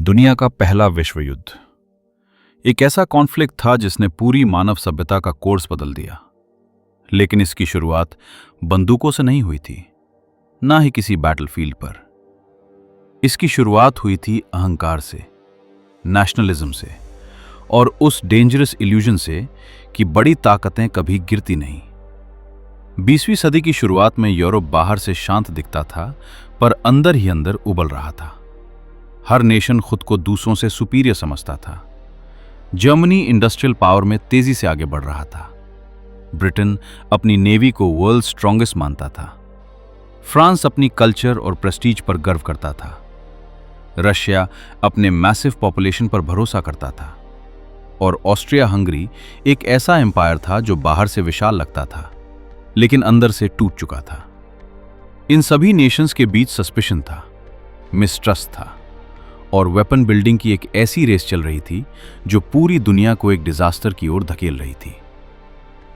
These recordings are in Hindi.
दुनिया का पहला विश्व युद्ध एक ऐसा कॉन्फ्लिक्ट था जिसने पूरी मानव सभ्यता का कोर्स बदल दिया। लेकिन इसकी शुरुआत बंदूकों से नहीं हुई थी, ना ही किसी बैटलफील्ड पर। इसकी शुरुआत हुई थी अहंकार से, नेशनलिज्म से और उस डेंजरस इल्यूजन से कि बड़ी ताकतें कभी गिरती नहीं। 20वीं सदी की शुरुआत में यूरोप बाहर से शांत दिखता था, पर अंदर ही अंदर उबल रहा था। हर नेशन खुद को दूसरों से सुपीरियर समझता था। जर्मनी इंडस्ट्रियल पावर में तेजी से आगे बढ़ रहा था। ब्रिटेन अपनी नेवी को वर्ल्ड स्ट्रॉन्गेस्ट मानता था। फ्रांस अपनी कल्चर और प्रेस्टीज पर गर्व करता था। रशिया अपने मैसिव पॉपुलेशन पर भरोसा करता था। और ऑस्ट्रिया हंगरी एक ऐसा एम्पायर था जो बाहर से विशाल लगता था, लेकिन अंदर से टूट चुका था। इन सभी नेशंस के बीच सस्पिशन था, मिसट्रस्ट था और वेपन बिल्डिंग की एक ऐसी रेस चल रही थी जो पूरी दुनिया को एक डिजास्टर की ओर धकेल रही थी।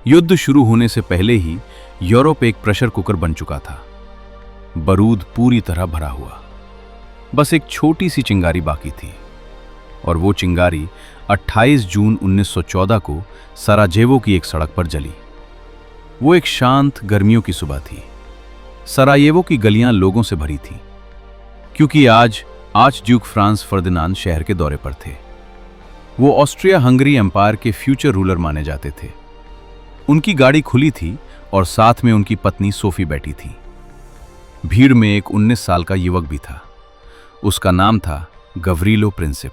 युद्ध शुरू होने से पहले ही यूरोप एक प्रेशर कुकर बन चुका था। बारूद पूरी तरह भरा हुआ, बस एक छोटी सी चिंगारी बाकी थी। और वो चिंगारी 28 जून 1914 को सराजेवो की एक सड़क पर जली। वो एक शांत गर्मियों की सुबह थी। सराजेवो की गलियां लोगों से भरी थीं, क्योंकि आज आर्चड्यूक फ्रांस फर्दिनांड शहर के दौरे पर थे। वो ऑस्ट्रिया हंगरी एम्पायर के फ्यूचर रूलर माने जाते थे। उनकी गाड़ी खुली थी और साथ में उनकी पत्नी सोफी बैठी थी। भीड़ में एक 19 साल का युवक भी था। उसका नाम था गवरीलो प्रिंसिप।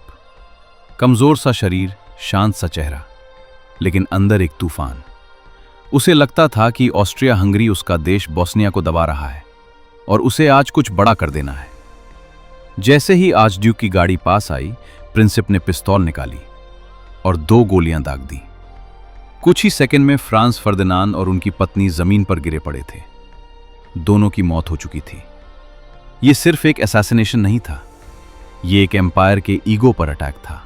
कमजोर सा शरीर, शांत सा चेहरा, लेकिन अंदर एक तूफान। उसे लगता था कि ऑस्ट्रिया हंगरी उसका देश बोस्निया को दबा रहा है और उसे आज कुछ बड़ा कर देना है। जैसे ही आर्चड्यूक की गाड़ी पास आई, प्रिंसिप ने पिस्तौल निकाली और 2 गोलियां दाग दी। कुछ ही सेकंड में फ्रांस फर्दिनांड और उनकी पत्नी जमीन पर गिरे पड़े थे। दोनों की मौत हो चुकी थी। यह सिर्फ एक असैसिनेशन नहीं था, यह एक एम्पायर के ईगो पर अटैक था।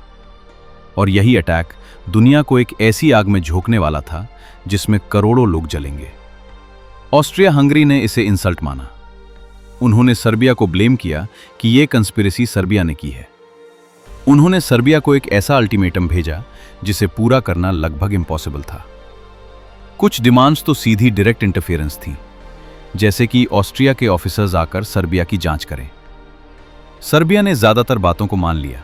और यही अटैक दुनिया को एक ऐसी आग में झोंकने वाला था जिसमें करोड़ों लोग जलेंगे। ऑस्ट्रिया हंगरी ने इसे इंसल्ट माना। उन्होंने सर्बिया को ब्लेम किया कि यह कंस्पिरेसी सर्बिया ने की है। उन्होंने सर्बिया को एक ऐसा अल्टीमेटम भेजा जिसे पूरा करना लगभग इम्पॉसिबल था। कुछ डिमांड्स तो सीधी डायरेक्ट इंटरफेरेंस थी, जैसे कि ऑस्ट्रिया के ऑफिसर्स आकर सर्बिया की जांच करें। सर्बिया ने ज्यादातर बातों को मान लिया,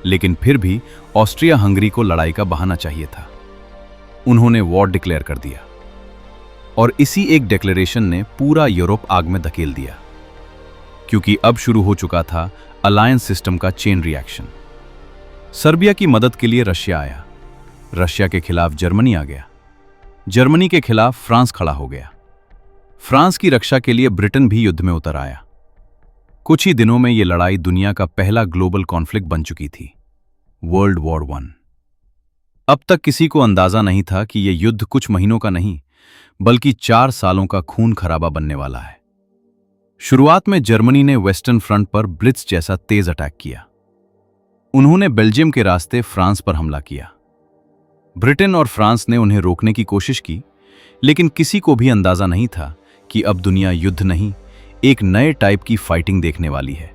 लेकिन फिर भी ऑस्ट्रिया हंगरी को लड़ाई का बहाना चाहिए था। उन्होंने वॉर डिक्लेयर कर दिया और इसी एक डिक्लेरेशन ने पूरा यूरोप आग में धकेल दिया, क्योंकि अब शुरू हो चुका था अलायंस सिस्टम का चेन रिएक्शन। सर्बिया की मदद के लिए रशिया आया, रशिया के खिलाफ जर्मनी आ गया, जर्मनी के खिलाफ फ्रांस खड़ा हो गया, फ्रांस की रक्षा के लिए ब्रिटेन भी युद्ध में उतर आया। कुछ ही दिनों में यह लड़ाई दुनिया का पहला ग्लोबल कॉन्फ्लिक्ट बन चुकी थी, वर्ल्ड वॉर 1। अब तक किसी को अंदाजा नहीं था कि यह युद्ध कुछ महीनों का नहीं, बल्कि 4 सालों का खून खराबा बनने वाला है। शुरुआत में जर्मनी ने वेस्टर्न फ्रंट पर ब्लिट्ज जैसा तेज अटैक किया। उन्होंने बेल्जियम के रास्ते फ्रांस पर हमला किया। ब्रिटेन और फ्रांस ने उन्हें रोकने की कोशिश की, लेकिन किसी को भी अंदाजा नहीं था कि अब दुनिया युद्ध नहीं, एक नए टाइप की फाइटिंग देखने वाली है,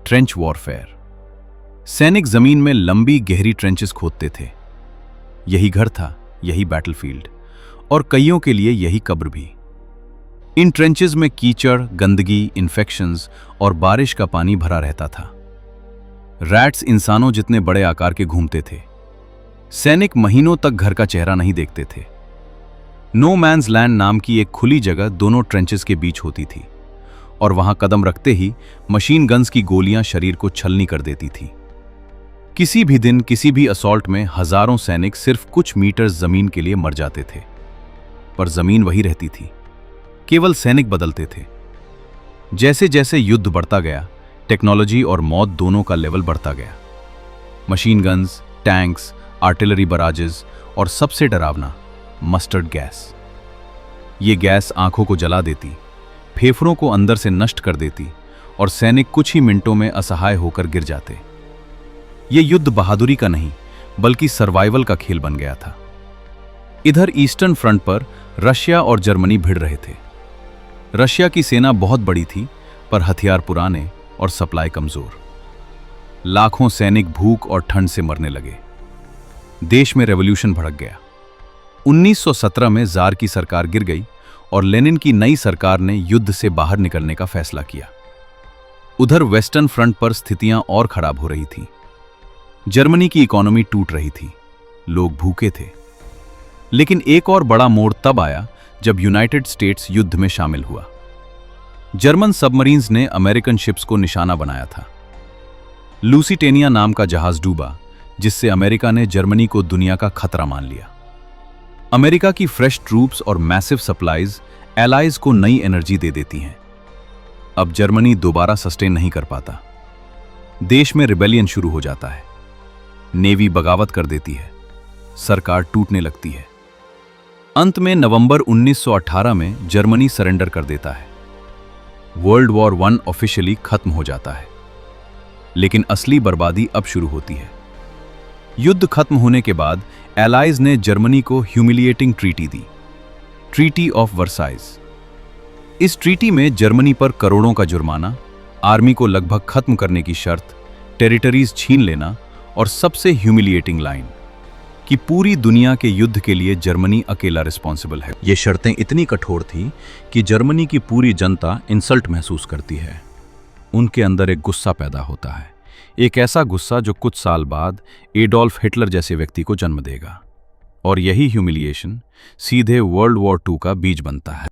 ट्रेंच वॉरफेयर। सैनिक जमीन में लंबी गहरी ट्रेंचेस खोदते थे। यही घर था, यही बैटलफील्ड, और कईयों के लिए यही कब्र भी। इन ट्रेंचेस में कीचड़, गंदगी, इन्फेक्शंस और बारिश का पानी भरा रहता था। रैट्स इंसानों जितने बड़े आकार के घूमते थे। सैनिक महीनों तक घर का चेहरा नहीं देखते थे। नो मैन्स लैंड नाम की एक खुली जगह दोनों ट्रेंचेस के बीच होती थी, और वहां कदम रखते ही मशीन गन्स की गोलियां शरीर को छलनी कर देती थी। किसी भी दिन, किसी भी असॉल्ट में हजारों सैनिक सिर्फ कुछ मीटर जमीन के लिए मर जाते थे, पर जमीन वही रहती थी, केवल सैनिक बदलते थे। जैसे जैसे युद्ध बढ़ता गया, टेक्नोलॉजी और मौत दोनों का लेवल बढ़ता गया। मशीन गन्स, टैंक्स, आर्टिलरी बराजेस और सबसे डरावना, मस्टर्ड गैस। ये गैस आंखों को जला देती, फेफड़ों को अंदर से नष्ट कर देती, और सैनिक कुछ ही मिनटों में असहाय होकर गिर जाते। ये युद्ध बहादुरी का नहीं, बल्कि सर्वाइवल का खेल बन गया था। इधर ईस्टर्न फ्रंट पर रशिया और जर्मनी भिड़ रहे थे। रशिया की सेना बहुत बड़ी थी, पर हथियार पुराने और सप्लाई कमजोर। लाखों सैनिक भूख और ठंड से मरने लगे। देश में रेवोल्यूशन भड़क गया। 1917 में जार की सरकार गिर गई और लेनिन की नई सरकार ने युद्ध से बाहर निकलने का फैसला किया। उधर वेस्टर्न फ्रंट पर स्थितियां और खराब हो रही थीं। जर्मनी की इकोनॉमी टूट रही थी, लोग भूखे थे। लेकिन एक और बड़ा मोड़ तब आया जब यूनाइटेड स्टेट्स युद्ध में शामिल हुआ। जर्मन सबमरीन्स ने अमेरिकन शिप्स को निशाना बनाया था। लूसिटेनिया नाम का जहाज डूबा, जिससे अमेरिका ने जर्मनी को दुनिया का खतरा मान लिया। अमेरिका की फ्रेश ट्रूप्स और मैसिव सप्लाईज एलाइज को नई एनर्जी दे देती हैं। अब जर्मनी दोबारा सस्टेन नहीं कर पाता। देश में रिबेलियन शुरू हो जाता है। नेवी बगावत कर देती है, सरकार टूटने लगती है। अंत में नवंबर 1918 में जर्मनी सरेंडर कर देता है। वर्ल्ड वॉर 1 ऑफिशियली खत्म हो जाता है। लेकिन असली बर्बादी अब शुरू होती है। युद्ध खत्म होने के बाद एलाइज ने जर्मनी को ह्यूमिलिएटिंग ट्रीटी दी, ट्रीटी ऑफ वर्साइज। इस ट्रीटी में जर्मनी पर करोड़ों का जुर्माना, आर्मी को लगभग खत्म करने की शर्त, टेरिटरीज छीन लेना और सबसे ह्यूमिलिएटिंग लाइन कि पूरी दुनिया के युद्ध के लिए जर्मनी अकेला रिस्पॉन्सिबल है। ये शर्तें इतनी कठोर थीं कि जर्मनी की पूरी जनता इंसल्ट महसूस करती है। उनके अंदर एक गुस्सा पैदा होता है, एक ऐसा गुस्सा जो कुछ साल बाद एडोल्फ हिटलर जैसे व्यक्ति को जन्म देगा। और यही ह्यूमिलिएशन सीधे वर्ल्ड वॉर 2 का बीज बनता है।